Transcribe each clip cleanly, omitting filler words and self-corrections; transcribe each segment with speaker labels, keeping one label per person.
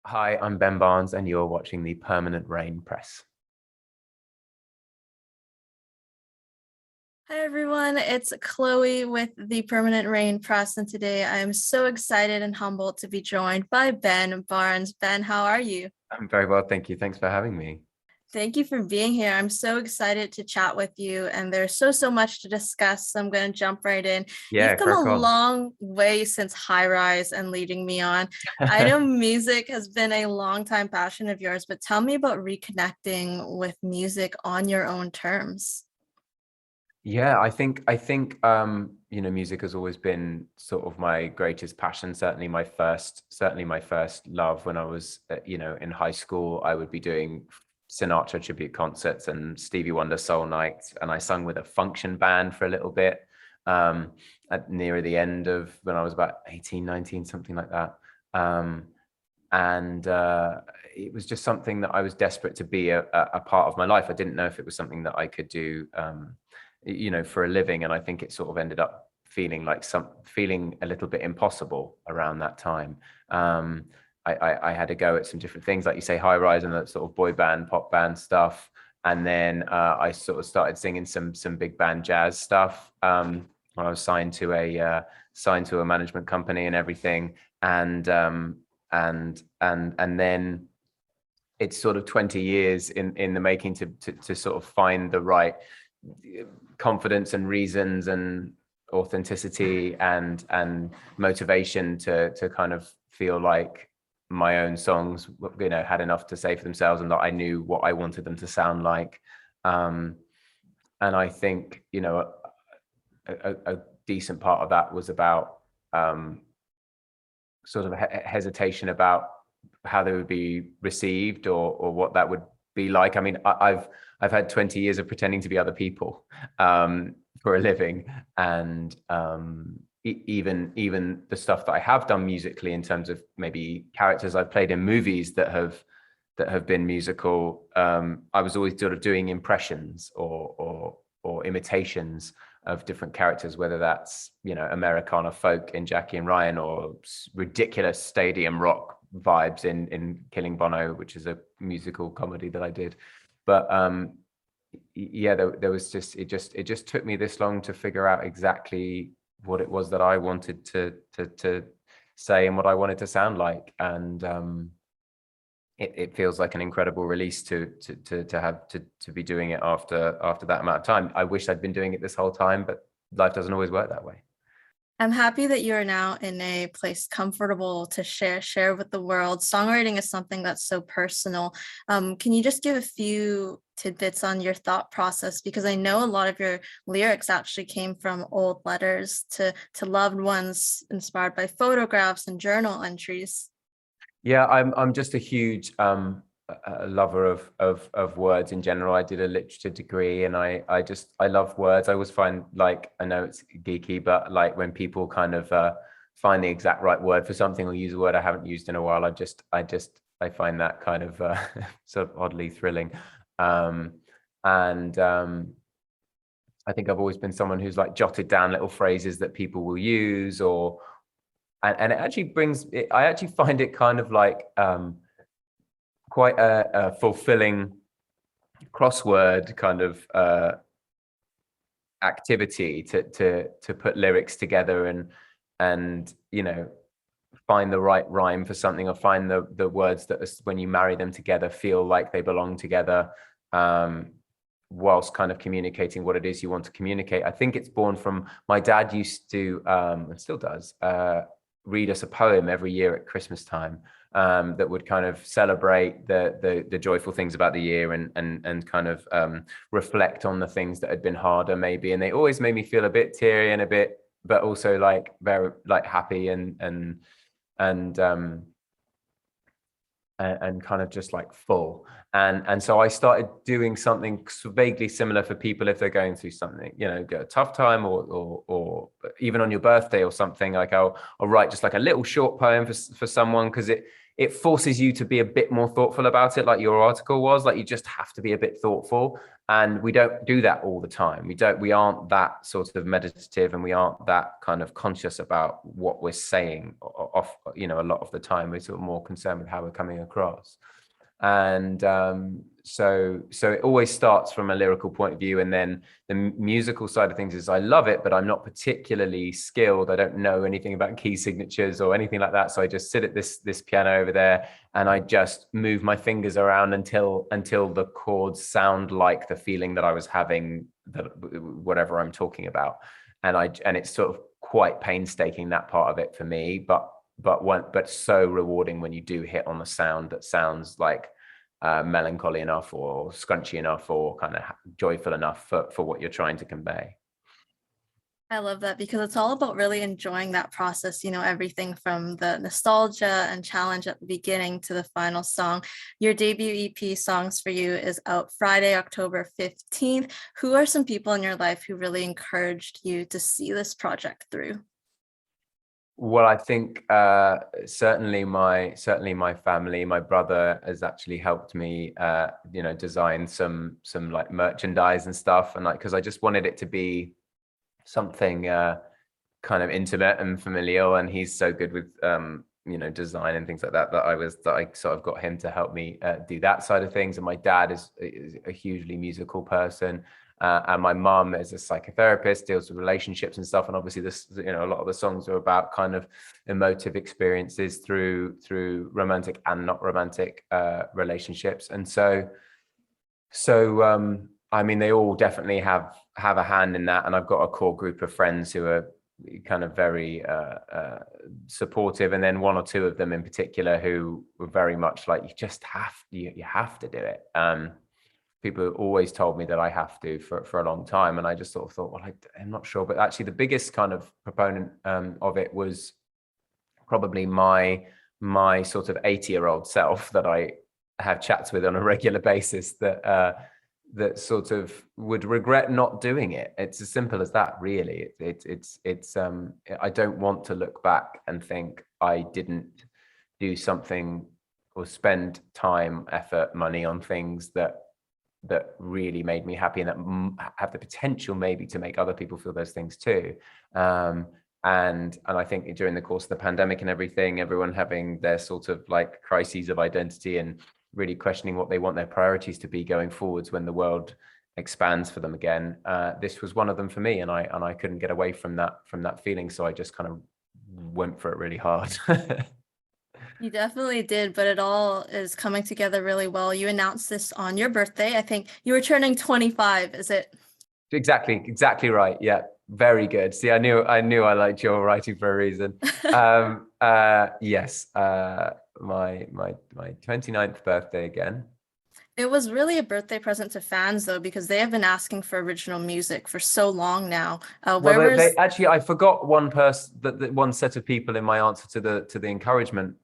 Speaker 1: Hi, I'm Ben Barnes, and you're watching the Permanent Rain Press.
Speaker 2: Hi everyone, it's Chloe with the Permanent Rain Press, and today I am so excited and humbled to be joined by Ben Barnes. Ben, how are you?
Speaker 1: I'm very well, thank you. Thanks for having me.
Speaker 2: Thank you for being here. I'm so excited to chat with you, and there's so much to discuss. So I'm going to jump right in.
Speaker 1: Yeah,
Speaker 2: You've come a
Speaker 1: crack on.
Speaker 2: long way since High Rise and Leading Me On. I know music has been a long time passion of yours, but tell me about reconnecting with music on your own terms.
Speaker 1: Yeah, music has always been sort of my greatest passion. Certainly my first love. When I was, in high school, I would be doing Sinatra tribute concerts and Stevie Wonder soul nights, and I sung with a function band for a little bit. At near the end of when I was about 18, 19, something like that. Um, and it was just something that I was desperate to be a part of my life. I didn't know if it was something that I could do, for a living, and I think it sort of ended up feeling a little bit impossible around that time. I had to go at some different things, like you say, High Rise and that sort of boy band, pop band stuff, and then I sort of started singing some big band jazz stuff. When I was signed to a management company and everything, and then it's sort of 20 years in the making to sort of find the right confidence and reasons and authenticity and motivation to kind of feel like my own songs had enough to say for themselves, and that I knew what I wanted them to sound like. And I think a decent part of that was about sort of hesitation about how they would be received, or what that would be like. I mean, I've had 20 years of pretending to be other people for a living, and even the stuff that I have done musically, in terms of maybe characters I've played in movies that have been musical. I was always sort of doing impressions or imitations of different characters, whether that's Americana folk in Jackie and Ryan, or ridiculous stadium rock vibes in Killing Bono, which is a musical comedy that I did. But yeah, there was it just took me this long to figure out exactly what it was that I wanted to say and what I wanted to sound like. And it feels like an incredible release to be doing it after that amount of time. I wish I'd been doing it this whole time, but life doesn't always work that way.
Speaker 2: I'm happy that you are now in a place comfortable to share with the world. Songwriting is something that's so personal. Can you just give a few tidbits on your thought process? Because I know a lot of your lyrics actually came from old letters to loved ones, inspired by photographs and journal entries.
Speaker 1: Yeah, I'm just a huge a lover of words in general. I did a literature degree, and I love words. I always find, like, I know it's geeky, but like when people kind of find the exact right word for something, or use a word I haven't used in a while, I find that kind of sort of oddly thrilling. And I think I've always been someone who's like jotted down little phrases that people will use, or and it actually I actually find it kind of like quite a fulfilling crossword kind of activity to put lyrics together, and find the right rhyme for something, or find the words that when you marry them together feel like they belong together, whilst kind of communicating what it is you want to communicate. I think it's born from my dad used to, and still does, read us a poem every year at Christmas time, that would kind of celebrate the joyful things about the year, and kind of reflect on the things that had been harder maybe. And they always made me feel a bit teary, and a bit, but also like very like happy, and kind of just like full. And so I started doing something vaguely similar for people if they're going through something, a tough time, or even on your birthday or something. Like I'll write just like a little short poem for someone, because it forces you to be a bit more thoughtful about it, like your article was. Like, you just have to be a bit thoughtful, and we don't do that all the time. We aren't that sort of meditative, and we aren't that kind of conscious about what we're saying off, you know, a lot of the time. We're sort of more concerned with how we're coming across. And so it always starts from a lyrical point of view, and then the musical side of things is, I love it, but I'm not particularly skilled. I don't know anything about key signatures or anything like that, so I just sit at this piano over there, and I just move my fingers around until the chords sound like the feeling that I was having, that whatever I'm talking about. And it's sort of quite painstaking, that part of it, for me, but so rewarding when you do hit on the sound that sounds like melancholy enough, or scrunchy enough, or kind of joyful enough for what you're trying to convey.
Speaker 2: I love that, because it's all about really enjoying that process, you know, everything from the nostalgia and challenge at the beginning to the final song. Your debut EP, Songs for You, is out Friday, October 15th. Who are some people in your life who really encouraged you to see this project through?
Speaker 1: Well, I think certainly my family. My brother has actually helped me, you know, design some like merchandise and stuff, and like, because I just wanted it to be something kind of intimate and familial, and he's so good with you know, design and things like that, that I sort of got him to help me do that side of things. And my dad is a hugely musical person. And my mum is a psychotherapist, deals with relationships and stuff. And obviously this, you know, a lot of the songs are about kind of emotive experiences through romantic and not romantic relationships. And so I mean, they all definitely have a hand in that. And I've got a core group of friends who are kind of very supportive, and then one or two of them in particular who were very much like, you have to do it. People always told me that I have to for a long time, and I just sort of thought, well, I'm not sure. But actually, the biggest kind of proponent of it was probably my sort of 80-year-old self that I have chats with on a regular basis, that sort of would regret not doing it. It's as simple as that, really. It's I don't want to look back and think I didn't do something or spend time, effort, money on things that really made me happy, and that have the potential maybe to make other people feel those things too. And I think during the course of the pandemic and everything, everyone having their sort of like crises of identity and really questioning what they want their priorities to be going forwards when the world expands for them again. This was one of them for me, and I couldn't get away from that feeling. So I just kind of went for it really hard.
Speaker 2: You definitely did, but it all is coming together really well. You announced this on your birthday. I think you were turning 25, is it?
Speaker 1: Exactly right. Yeah, very good. See, I knew I liked your writing for a reason. Yes, my 29th birthday again.
Speaker 2: It was really a birthday present to fans, though, because they have been asking for original music for so long now.
Speaker 1: Well, actually, I forgot one person, that one set of people in my answer to the encouragement,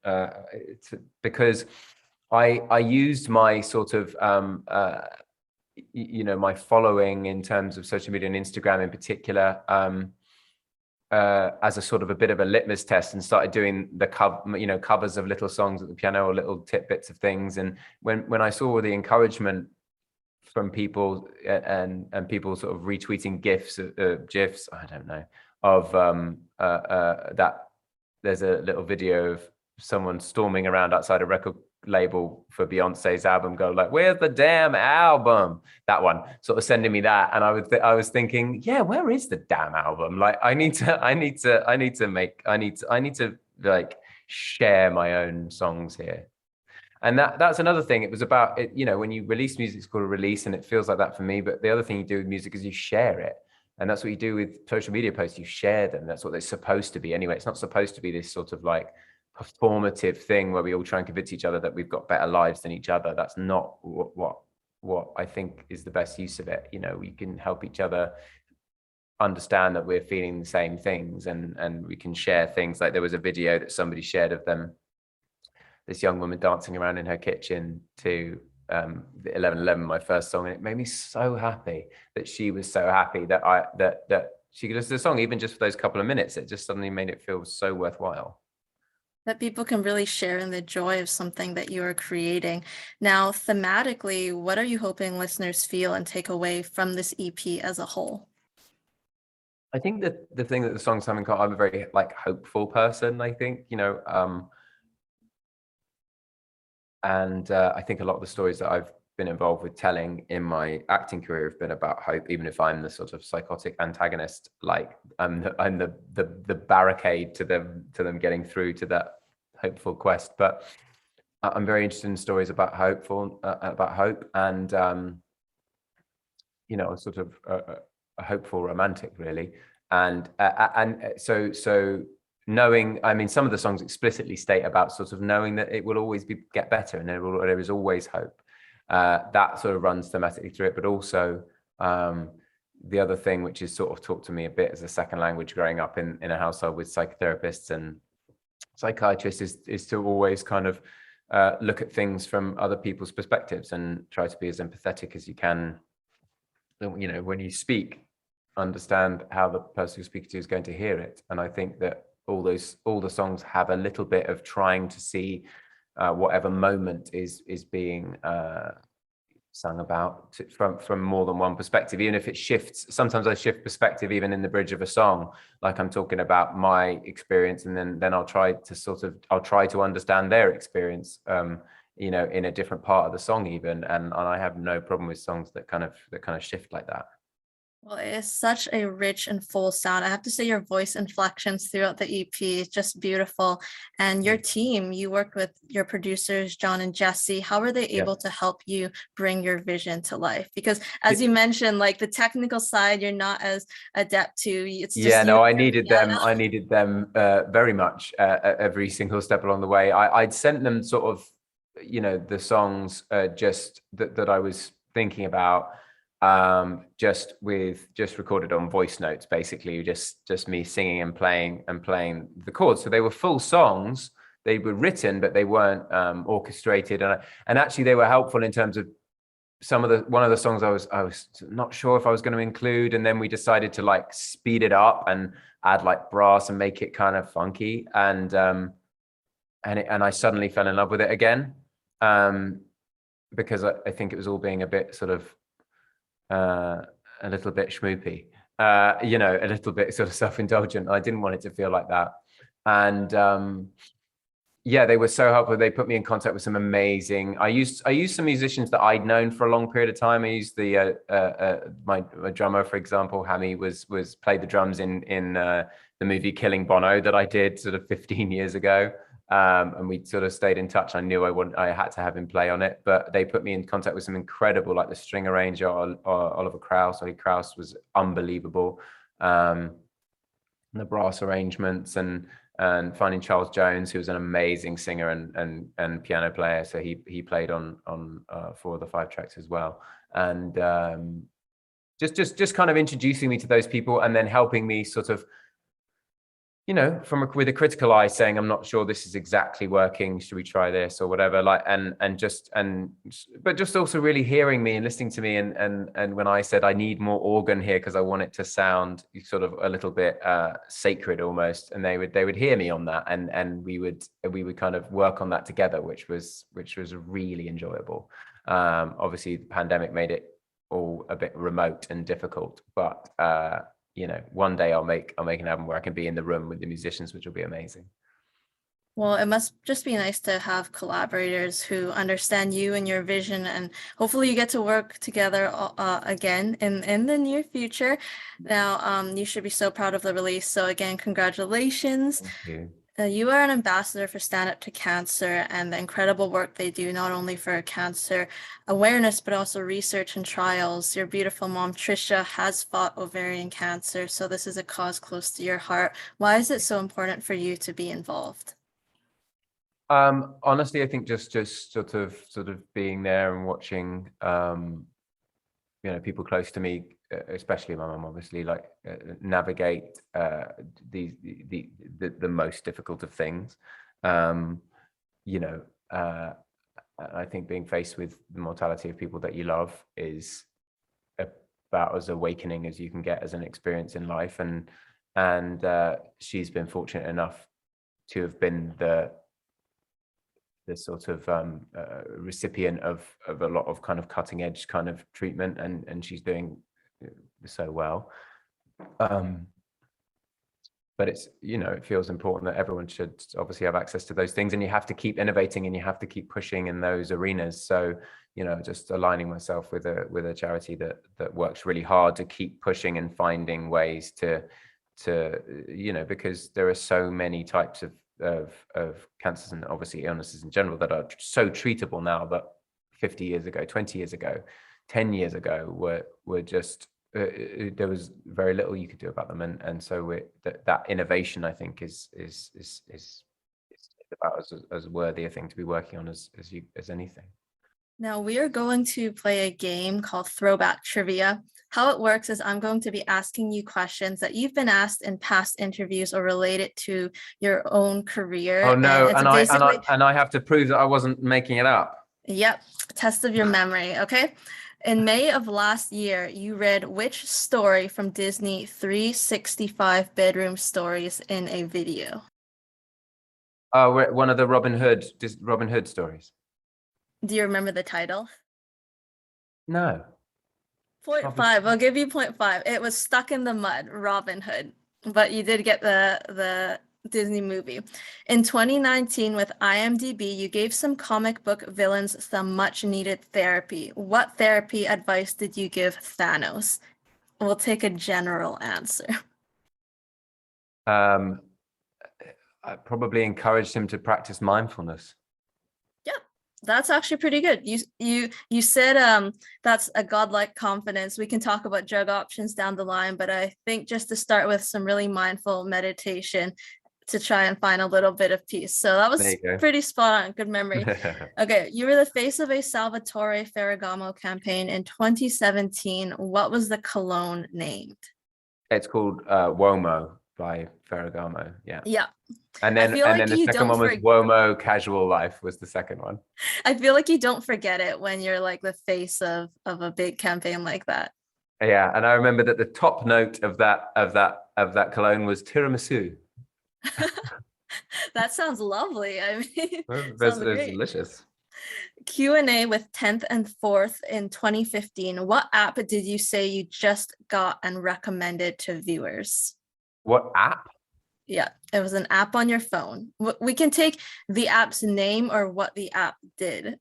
Speaker 1: because I used my sort of you know, my following in terms of social media and Instagram in particular, as a sort of a bit of a litmus test, and started doing the covers of little songs at the piano, or little tidbits of things. And when I saw the encouragement from people, and people sort of retweeting gifs, I don't know, of that there's a little video of someone storming around outside a record label for Beyonce's album, go like, "Where's the damn album?" That one, sort of sending me that, and I was thinking, yeah, where is the damn album? Like, I need to like share my own songs here. And that's another thing. It was about it, you know, when you release music, it's called a release, and it feels like that for me. But the other thing you do with music is you share it. And that's what you do with social media posts. You share them. That's what they're supposed to be anyway. It's not supposed to be this sort of like performative thing where we all try and convince each other that we've got better lives than each other. That's not what I think is the best use of it. You know, we can help each other understand that we're feeling the same things, and we can share things. Like, there was a video that somebody shared of them, this young woman dancing around in her kitchen to 1111, my first song, and it made me so happy that she was so happy that that she could listen to the song, even just for those couple of minutes. It just suddenly made it feel so worthwhile.
Speaker 2: That people can really share in the joy of something that you are creating. Now, thematically, what are you hoping listeners feel and take away from this EP as a whole?
Speaker 1: I think that the thing that the songs have in common, I'm a very like hopeful person, I think, and I think a lot of the stories that I've been involved with telling in my acting career have been about hope, even if I'm the sort of psychotic antagonist. Like I'm the barricade to them getting through to that hopeful quest. But I'm very interested in stories about hope, and sort of a hopeful romantic, really. And so knowing, I mean, some of the songs explicitly state about sort of knowing that it will always get better, and there is always hope. That sort of runs thematically through it, but also the other thing, which is sort of taught to me a bit as a second language growing up in a household with psychotherapists and psychiatrists, is to always kind of look at things from other people's perspectives and try to be as empathetic as you can. When you speak, understand how the person you're speaking to is going to hear it. And I think that all the songs have a little bit of trying to see whatever moment is being sung about from more than one perspective, even if it shifts. Sometimes I shift perspective even in the bridge of a song, like I'm talking about my experience, and then I'll try to understand their experience in a different part of the song even, and I have no problem with songs that kind of shift like that.
Speaker 2: Well, it is such a rich and full sound. I have to say your voice inflections throughout the EP is just beautiful. And your team, you worked with your producers, John and Jesse. How were they
Speaker 1: Yeah.
Speaker 2: able to help you bring your vision to life? Because as you mentioned, like the technical side, you're not as adept to. It's just
Speaker 1: Yeah,
Speaker 2: you
Speaker 1: no, I
Speaker 2: and
Speaker 1: needed
Speaker 2: your
Speaker 1: them.
Speaker 2: piano.
Speaker 1: I needed them very much every single step along the way. I'd sent them sort of, the songs just that I was thinking about, just recorded on voice notes, basically, just me singing and playing the chords. So they were full songs. They were written, but they weren't orchestrated, and actually they were helpful in terms of one of the songs I was not sure if I was going to include, and then we decided to like speed it up and add like brass and make it kind of funky, and I suddenly fell in love with it again, because I think it was all being a bit sort of a little bit schmoopy, a little bit sort of self-indulgent. I didn't want it to feel like that, and yeah, they were so helpful. They put me in contact with some amazing. I used some musicians that I'd known for a long period of time. I used my drummer, for example, Hammy was played the drums in the movie Killing Bono that I did sort of 15 years ago, and we sort of stayed in touch. I knew I had to have him play on it, but they put me in contact with some incredible, like the string arranger, Oliver Krauss. Ollie Krauss was unbelievable. The brass arrangements, and finding Charles Jones, who was an amazing singer and piano player. So he played on 4 of the 5 tracks as well. And just kind of introducing me to those people, and then helping me sort of, with a critical eye, saying, I'm not sure this is exactly working. Should we try this or whatever? Like, but just also really hearing me and listening to me. And when I said I need more organ here because I want it to sound sort of a little bit sacred almost, and they would hear me on that, and we would kind of work on that together, which was really enjoyable. Obviously, the pandemic made it all a bit remote and difficult, but one day I'll make an album where I can be in the room with the musicians, which will be amazing.
Speaker 2: Well, it must just be nice to have collaborators who understand you and your vision, and hopefully you get to work together again in the near future. Now, you should be so proud of the release. So again, congratulations.
Speaker 1: Thank you.
Speaker 2: You are an ambassador for Stand Up to Cancer and the incredible work they do, not only for cancer awareness, but also research and trials. Your beautiful mom, Trisha, has fought ovarian cancer, so this is a cause close to your heart. Why is it so important for you to be involved?
Speaker 1: Honestly, I think just sort of being there and watching, people close to me, especially my mum, obviously, like navigate the most difficult of things. I think being faced with the mortality of people that you love is about as awakening as you can get as an experience in life, and she's been fortunate enough have been the sort of recipient of a lot of kind of cutting edge kind of treatment, and she's doing so well. But it's, you know, it feels important that everyone should obviously have access to those things, and you have to keep innovating and you have to keep pushing in those arenas. So, you know, just aligning myself with a charity that works really hard to keep pushing and finding ways to you know, because there are so many types of cancers and obviously illnesses in general that are so treatable now, but 50 years ago, 20 years ago, 10 years ago were just there was very little you could do about them, and so that innovation, I think, is about as worthy a thing to be working on as anything.
Speaker 2: Now we are going to play a game called Throwback Trivia. How it works is I'm going to be asking you questions that you've been asked in past interviews or related to your own career.
Speaker 1: Oh no,
Speaker 2: and
Speaker 1: I have to prove that I wasn't making it up.
Speaker 2: Yep, test of your memory, okay? In May of last year, you read which story from Disney 365 bedroom stories in a video?
Speaker 1: One of the Robin Hood stories.
Speaker 2: Do you remember the title?
Speaker 1: No.
Speaker 2: 0.5. I'll give you 0.5. It was Stuck in the Mud, Robin Hood, but you did get the Disney movie. In 2019, with IMDb, you gave some comic book villains some much needed therapy. What therapy advice did you give Thanos? We'll take a general answer.
Speaker 1: I probably encouraged him to practice mindfulness.
Speaker 2: Yeah, that's actually pretty good. You said that's a godlike confidence. We can talk about drug options down the line, but I think just to start with some really mindful meditation to try and find a little bit of peace. So that was pretty spot on. Good memory. Okay, you were the face of a Salvatore Ferragamo campaign in 2017. What was the cologne named?
Speaker 1: It's called Uomo by Ferragamo. Yeah.
Speaker 2: Yeah.
Speaker 1: And then the second one was Uomo Casual Life was the second one.
Speaker 2: I feel like you don't forget it when you're like the face of a big campaign like that.
Speaker 1: Yeah, and I remember that the top note of that cologne was tiramisu.
Speaker 2: That sounds lovely. I mean,
Speaker 1: it's delicious.
Speaker 2: Q&A with 10th and 4th in 2015. What app did you say you just got and recommended to viewers?
Speaker 1: What app?
Speaker 2: Yeah, it was an app on your phone. We can take the app's name or what the app did.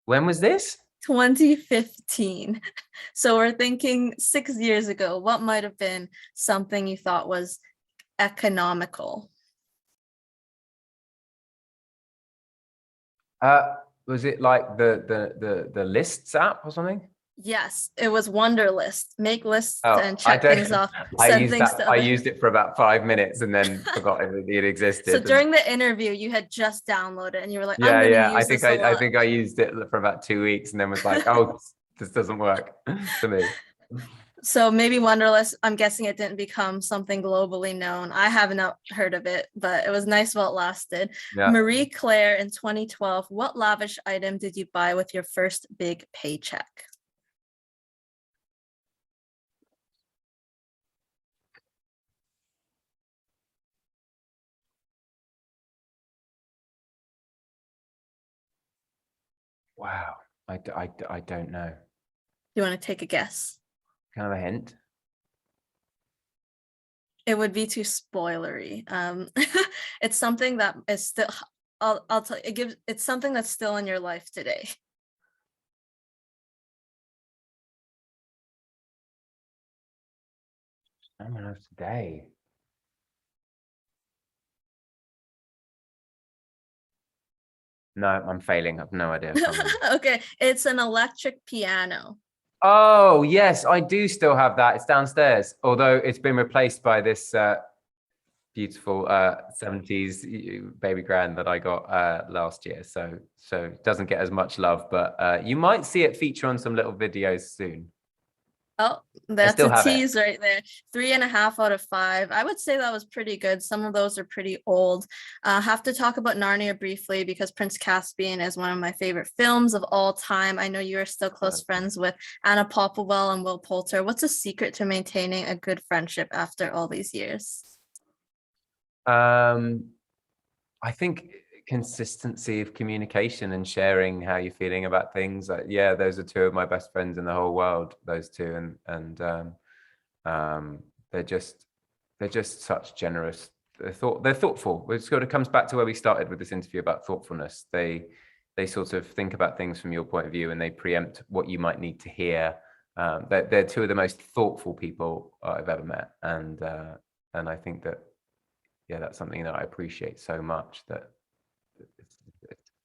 Speaker 1: When was this?
Speaker 2: 2015. So we're thinking 6 years ago. What might have been something you thought was economical?
Speaker 1: Was it like the lists app or something?
Speaker 2: Yes, it was Wunderlist. Make lists and check things off.
Speaker 1: I used it for about 5 minutes and then forgot it existed.
Speaker 2: So during the interview, you had just downloaded and you were like,
Speaker 1: I think I used it for about 2 weeks and then was like, oh, this doesn't work for me.
Speaker 2: So maybe Wunderlist, I'm guessing it didn't become something globally known. I haven't heard of it, but it was nice while it lasted. Yeah. Marie Claire in 2012, what lavish item did you buy with your first big paycheck?
Speaker 1: Wow, I don't know.
Speaker 2: Do you want to take a guess?
Speaker 1: Kind of a hint?
Speaker 2: It would be too spoilery. It's something that is still, I'll tell you, it's something that's still in your life today.
Speaker 1: I don't know today. No, I'm failing. I have no idea.
Speaker 2: Okay, it's an electric piano.
Speaker 1: Oh, yes, I do still have that. It's downstairs, although it's been replaced by this beautiful 70s baby grand that I got last year. So it doesn't get as much love, but you might see it feature on some little videos soon.
Speaker 2: Oh, that's a tease right there. 3.5 out of 5. I would say that was pretty good. Some of those are pretty old. Have to talk about Narnia briefly because Prince Caspian is one of my favorite films of all time. I know you are still close friends with Anna Popplewell and Will Poulter. What's the secret to maintaining a good friendship after all these years?
Speaker 1: I think consistency of communication and sharing how you're feeling about things. Yeah, those are two of my best friends in the whole world. Those two, and they're just such generous. They're thoughtful. It sort of comes back to where we started with this interview about thoughtfulness. They sort of think about things from your point of view, and they preempt what you might need to hear. They're two of the most thoughtful people I've ever met, and I think that, yeah, that's something that I appreciate so much, that it's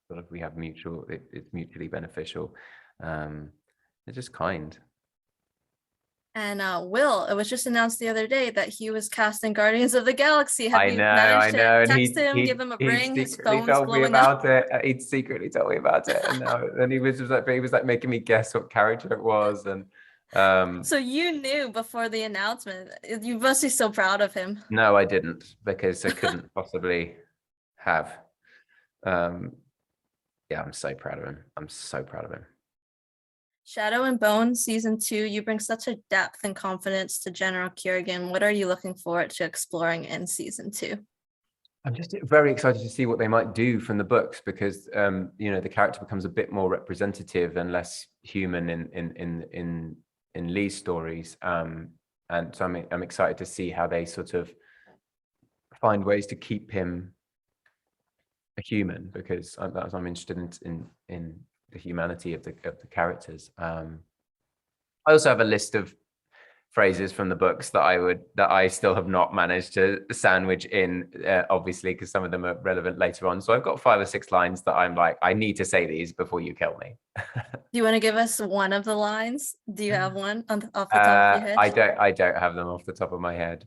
Speaker 1: sort of, we have it's mutually beneficial. They're just kind.
Speaker 2: And Will, it was just announced the other day that he was cast in Guardians of the Galaxy. Have
Speaker 1: I
Speaker 2: you
Speaker 1: know,
Speaker 2: managed to
Speaker 1: and
Speaker 2: text him, give him a
Speaker 1: he
Speaker 2: ring? His
Speaker 1: secretly
Speaker 2: phone's
Speaker 1: told me
Speaker 2: blowing up.
Speaker 1: about it. He'd secretly told me about it, and then he was like making me guess what character it was, and
Speaker 2: So you knew before the announcement. You must be so proud of him.
Speaker 1: no, I didn't, because I couldn't possibly have. Yeah, I'm so proud of him. I'm so proud of him.
Speaker 2: Shadow and Bone season 2, you bring such a depth and confidence to General Kerrigan. What are you looking forward to exploring in season 2?
Speaker 1: I'm just very excited to see what they might do from the books, because the character becomes a bit more representative and less human in Lee's stories, and so I'm excited to see how they sort of find ways to keep him a human, because I'm interested in the humanity of the characters. I also have a list of phrases from the books that I still have not managed to sandwich in, obviously, because some of them are relevant later on. So I've got 5 or 6 lines that I'm like, I need to say these before you kill me.
Speaker 2: Do you want to give us one of the lines? Do you have one off the top of your head?
Speaker 1: I don't have them off the top of my head,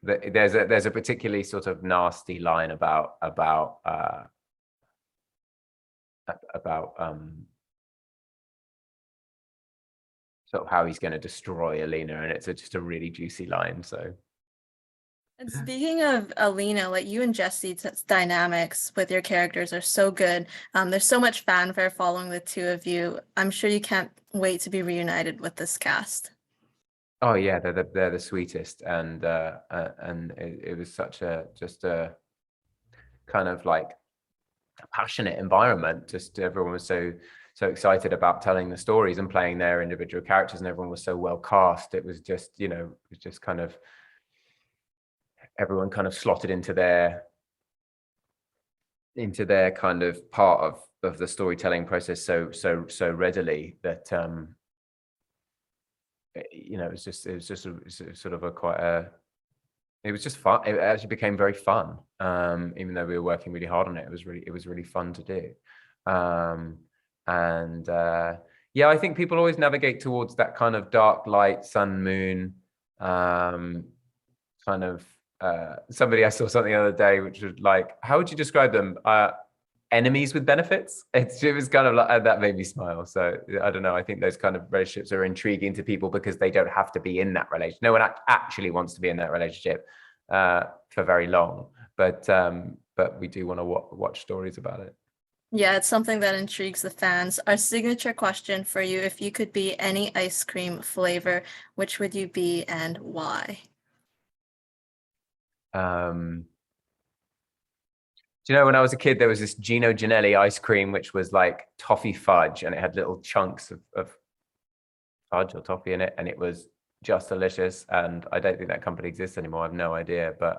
Speaker 1: but there's a particularly sort of nasty line about sort of how he's going to destroy Alina, and it's just a really juicy line. So,
Speaker 2: and speaking of Alina, like, you and Jesse's dynamics with your characters are so good. There's so much fanfare following the two of you. I'm sure you can't wait to be reunited with this cast.
Speaker 1: oh yeah, they're the sweetest, and it was such a kind of like a passionate environment. Just everyone was so excited about telling the stories and playing their individual characters, and everyone was so well cast. It was just, it was just kind of everyone kind of slotted into their kind of part of the storytelling process so readily that it was just sort of it was just fun. It actually became very fun, even though we were working really hard on it. It was really fun to do. Yeah, I think people always navigate towards that kind of dark light, sun, moon, kind of. Somebody, I saw something the other day which was like, how would you describe them? Enemies with benefits. It was kind of like, that made me smile. So I don't know, I think those kind of relationships are intriguing to people because they don't have to be in that relationship. No one actually wants to be in that relationship for very long, but we do want to watch stories about it.
Speaker 2: Yeah, it's something that intrigues the fans. Our signature question for you: if you could be any ice cream flavor, which would you be and why?
Speaker 1: Do you know, when I was a kid, there was this Gino Ginelli ice cream, which was like toffee fudge, and it had little chunks of fudge or toffee in it, and it was just delicious. And I don't think that company exists anymore. I have no idea, but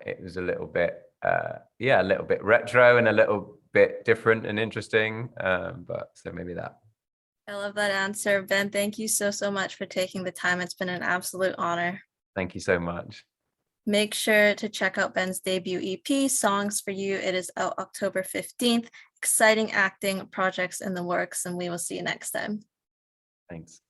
Speaker 1: it was a little bit, a little bit retro and a little bit different and interesting. But so maybe that.
Speaker 2: I love that answer, Ben. Thank you so much for taking the time. It's been an absolute honor.
Speaker 1: Thank you so much.
Speaker 2: Make sure to check out Ben's debut EP, Songs for You. It is out October 15th. Exciting acting projects in the works, and we will see you next time.
Speaker 1: Thanks.